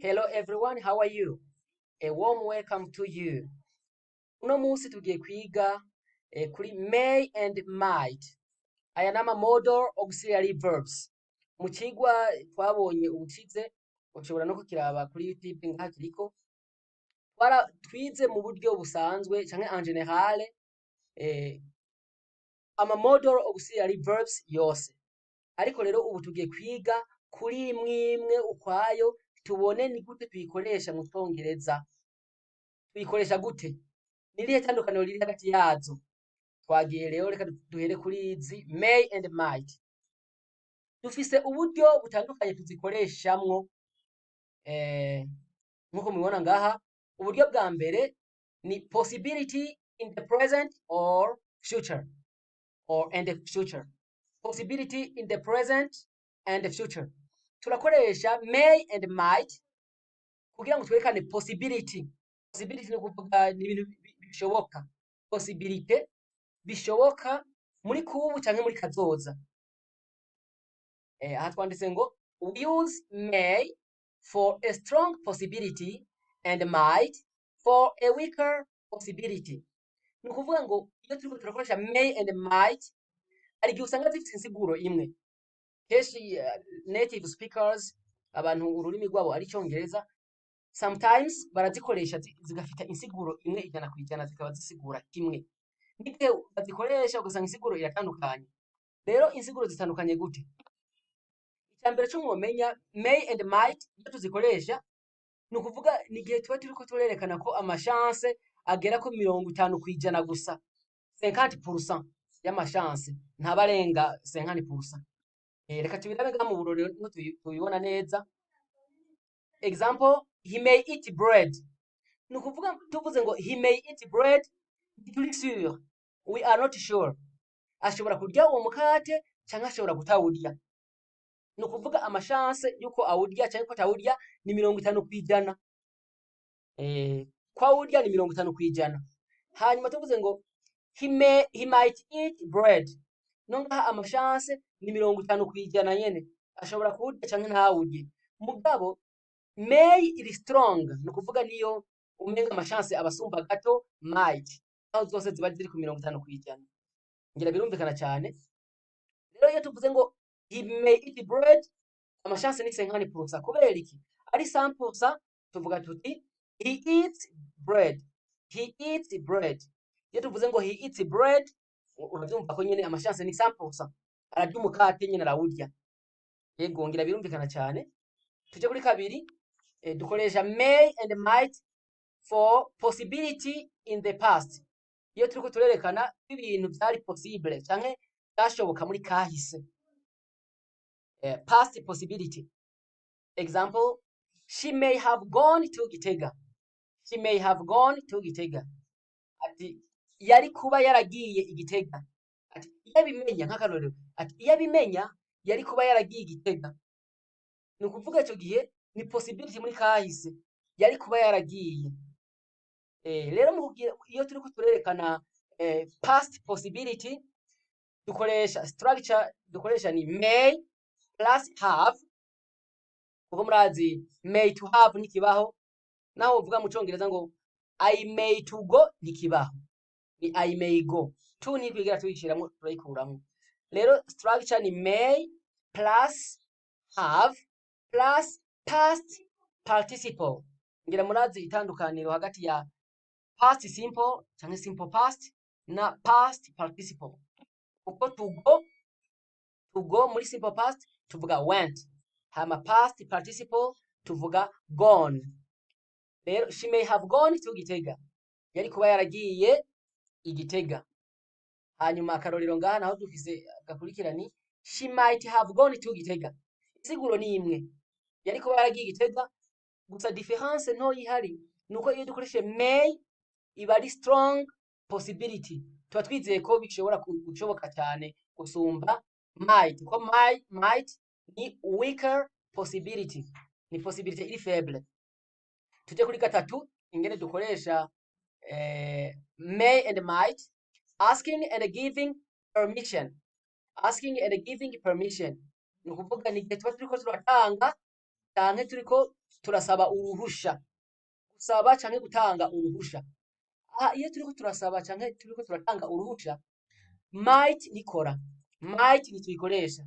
Hello everyone, how are you? A warm welcome to you. Uno munsi tugiye kwiga kuri may and might. Aya nama modal auxiliary verbs. Mu cigwa twabonye ubushize, ushobora no kukiraba kuri YouTube ngaha kiriko. Twize mu buryo busanzwe canke en general ama modal auxiliary verbs yose. Ariko rero ubu tugiye kwiga kuri imwe ukwayo tubone ni gute tuyikoresha mu Congereza. Tuyikoresha gute? Ni irihe tandukaniro riri hagati yazo? Twagiye rero reka duhere kuri izi may and might. Dufise uburyo butandukanye tuzikoreshamwo nkuko mubibona ngaha. Uburyo bwa mbere ni possibility in the present or future and the future. Possibility in the present and the future. Turakoresha may and might kugira ngo twerekane possibility. Possibility ni ukuvuga ni ibintu bishoboka. Possibility bishoboka muri kubu canke muri kazoza. Aha twanditse ngo we use may for a strong possibility and might for a weaker possibility. Ni ukuvuga ngo iyo turiko turakoresha may and might hari igihe usanga zifite insiguro imwe. Kenshi native speakers, abantu ururimi rwabo ari Icongereza, sometimes barazikoresha zigafita insiguro imwe 100% zikaba zisigura kimwe. N'igihe bazikoresha ugasanga insiguro iratandukanye. Rero insiguro zitandukanye gute? Icyambere cyo mwomenya may and might iyo tuzikoresha ni ukuvuga ni igihe tuba turiko turerekana ko amachance agera ko 50% gusa. 50% y'amachance ntabarenga 50%. Reka tubirabe ngaha mu burorero no tubibona neza. Example, he may eat bread. Ni ukuvuga tuvuze ngo he may eat bread, turi sure, we are not sure. Ashobora kurya uwo mukate canke ashobora kutawurya. Ni ukuvuga amachance yuko awurya canke ko atawurya ni 50%. Ko awurya ni 50%. Hanyuma tuvuze ngo he might eat bread. Nongaha amachance ni 50% nyene. Ashobora kuwurya canke ntawurye. Mugabo may iri strong, ni ukuvuga niyo umenga amachance abasumba gato might. Aho zose ziba ziri ku 50%. Ngira birumvikana cyane. Rero iyo tuvuze ngo he may eat bread, amachance ni 50%. Kubera iki? Ari 100% tuvuga tuti he eats bread. He eats bread. Iyo tuvuze ngo he eats bread, uravyumva ko nyene amachance ni 100%. Ararya umukate nyene arawurya. Yego ngira birumvikana cyane. Tuje kuri kabiri, dukoresha may and might for possibility in the past. Iyo turiko turerekana ibintu byari possible canke byashoboka muri kahise. Past possibility. Example, she may have gone to Gitega. She may have gone to Gitega. Ati yari kuba yaragiye Igitega. Ati iyo bimenya nk'akarorero. Ati iyo bimenya yari kuba yaragiye Igitega. Ni ukuvuga ico gihe ni possibility muri kahise yari kuba yaragiye. Rero iyo turiko turerekana past possibility dukoresha structure, dukoresha ni may plus have. Kuko murazi may to have nikibaho, naho uvuga mu Congereza ngo I may to go nikibaho, ni I may go. To ni kwigira tuyishiramo turayikuramwo. Rero structure ni may plus have plus past participle. Ngira murazi itandukaniro hagati ya past simple canke simple past na past participle. Uko to go muri simple past tuvuga went, hama past participle tuvuga gone. Rero she may have gone to Gitega, yari kuba yaragiye Igitega. Hanyuma akarorero ngaha naho dufise gakurikirani she might have gone to Gitega. Isiguro ni imwe, yari kuba yaragiye Igitega, gusa difference nto yihari nuko iyo dukoreshe may iba ari strong possibility. Tuba twizeye ko bishobora gushoboka cyane gusumba might. Ko might ni weaker possibility, ni possibility iri faible. Tuje kuri gatatu ingene dukoresha may and might. Asking and giving permission. Asking and giving permission. Ni ukuvuga ni igihe tuba turiko turatanga canke turiko turasaba uruhusha, gusaba canke gutanga uruhusha. Aha iyo turiko turasaba canke turiko turatanga uruhusha, might nikora, might ntituyikoresha.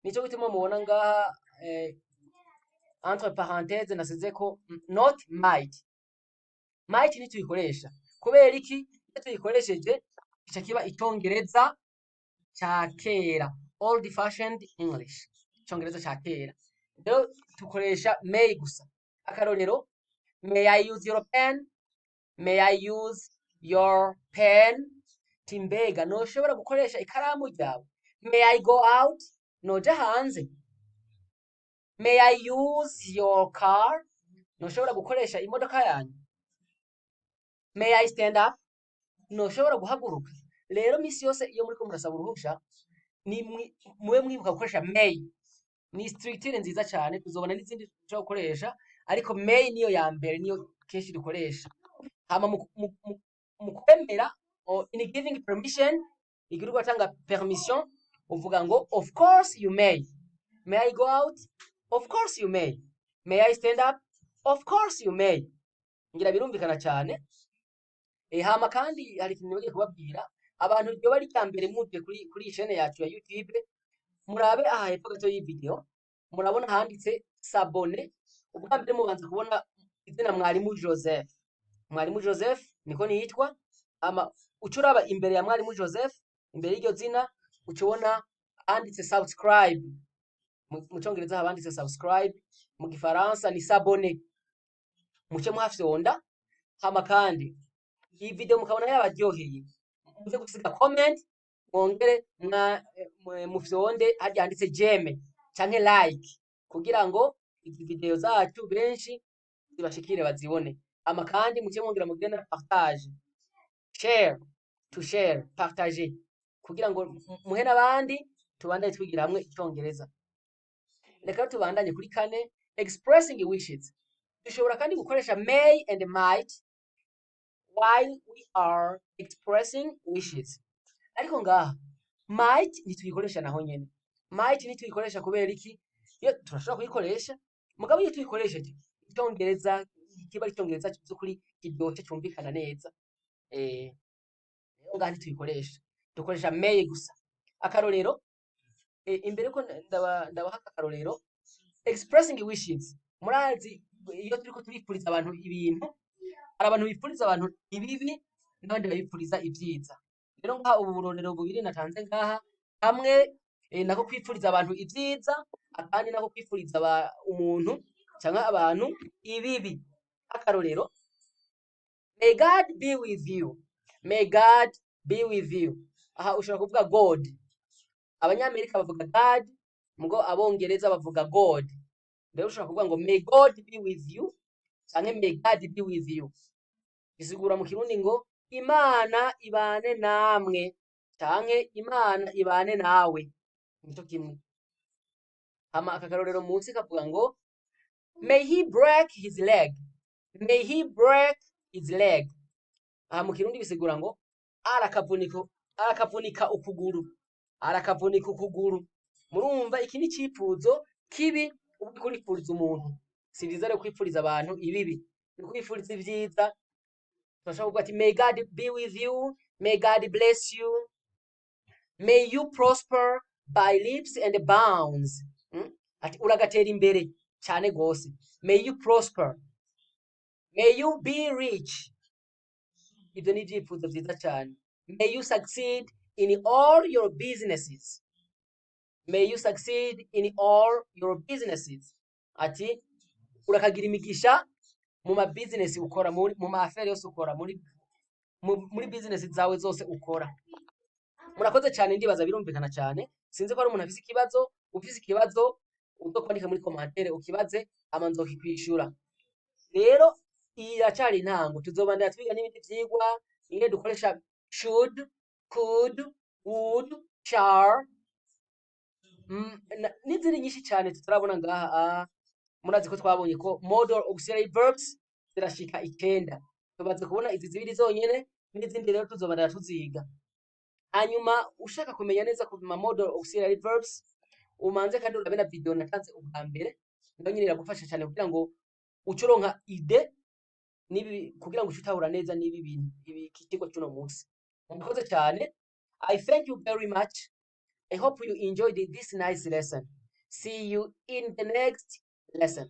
Nico gituma mubona ngaha entre parenthèses nasizeko not might. Might ntituyikoresha kubera iki? Iyo tuyikoresheje kica kiba icongereza ca kera, old fashioned English, icongereza ca kera. Rero tukoresha may gusa. Akarorero, may I use your pen? May I use your pen? Timbega noshobora gukoresha ikaramu ryawe. May I go out? Noja hanze. May I use your car? Noshobora gukoresha imodoka yanyu. May I stand up? Noshobora guhaguruka. Rero misi yose iyo muriko murasaba uruhusha ni mwe mwibuka gukoresha may. Ni structure nziza cyane, tuzobona n'izindi dushobora gukoresha, ariko may niyo ya mbere, niyo kenshi dukoresha. Hama mu kwemera, in giving permission, igihe uriko uratanga permission uvuga ngo of course you may. May I go out? Of course you may. May I stand up? Of course you may. Ngira birumvikana cyane. Hama kandi hari ikintu ngiye kubabwira, abantu ryo bari cyambere muje kuri chaine yacu ya YouTube, murabe aha hepfo gato y'iyi video, murabona handitse s'abonner. Ubwa mbere mubanza kubona izina Mwarimu Joseph. Mwarimu Joseph niko niyitwa. Ama ucuraba imbere ya Mwarimu Joseph, imbere y'iryo zina ucubona handitse subscribe. Mu Congereza habanditse subscribe, mu Gifaransa ni s'abonner. Muce muhafyonda. Hama kandi iyi video mukabona yabaryoheye, muze gusiga comment, mwongere mufyonde harya handitse j'aime canke like, kugira ngo izi video zacu benshi zibashikire bazibone. Ama kandi muce mwongera mugire na partage, share, to share, partager, kugira ngo muhe n'abandi tubandanye twigira hamwe icyongereza. Reka tubandanye kuri kane, expressing wishes. Dushobora kandi gukoresha may and might while we are expressing wishes. Ariko ngaha might ntituyikoresha naho nyene. Might ntituyikoresha kubera iki? Iyo turashobora kuyikoresha, mugabo iyo tuyikoresheje icyongereza kiba icyongereza cy'ukuri kiryoshye cyumvikana neza. Ngaha ntituyikoresha, dukoresha may gusa. Akarorero, imbere ko ndabaha akarorero, expressing wishes. Murazi iyo turiko turipfuriza abantu ibintu, hari abantu bipfuriza abantu ibibi n'abandi babipfuriza ibyiza. Rero ngaha ubu burorero bubiri natanze ngaha, hamwe nako kwipfuriza abantu ibyiza, akandi nako kwipfuriza umuntu cyangwa abantu ibibi. Akarorero, may God be with you. May God be with you. Aha ushobora kuvuga God. Abanyamerika bavuga God, mugo abongereza bavuga God. Rero ushobora kuvuga ngo may God be with you canke may God be with you. Bisigura mu Kirundi ngo Imana ibane namwe canke Imana ibane nawe. Nico kimwe. Hama akakarorero munsi kavuga ngo may he break his leg. May he break his leg. Aha mu Kirundi bisigura ngo arakavunika ukuguru. Arakavunika ukuguru. Murumva iki ni cipfuzo kibi ubwo kuripfuriza umuntu. Si byiza rero kwipfuriza abantu ibibi. Kwipfuriza ibyiza. Turashobora kuvuga ati may God be with you, may God bless you, may you prosper by leaps and bounds. Ati uragatera imbere cyane gose. May you prosper. May you be rich. Ibyo ni ibyifuzo byiza cyane. May you succeed in all your businesses. May you succeed in all your businesses. Ati urakagira imigisha mu ma business ukora, mu ma affaire yose ukora, muri business zawe zose ukora. Murakoze cyane, ndibaza birumvikana cyane. Sinzi ko ari umuntu afise ikibazo, ufise ikibazo uzokwandika muri commentaire ukibaze amanzo kikwishura. Rero iyi iracari intango, tuzobandanya twiga n'ibindi vyigwa, ingene dukoresha should, could, would, shall, n'izindi nyinshi cyane tutarabona ngaha. Murazi ko twabonye ko modal auxiliary verbs zirashika 9. Tubaze kubona izi zibiri zonyene, n'izindi rero tuzobandanya tuziga. Hanyuma ushaka kumenya neza ku modal auxiliary verbs, umanze kandi urabe na video natanze ubwa mbere, nayo nyine iragufasha cyane kugira ngo ucuronka ide nibi kugira ngo ushitahura neza nibi bintu ibi kigo cyuno munsi. Murakoze cyane. I thank you very much. I hope you enjoyed this nice lesson. See you in the next lesson.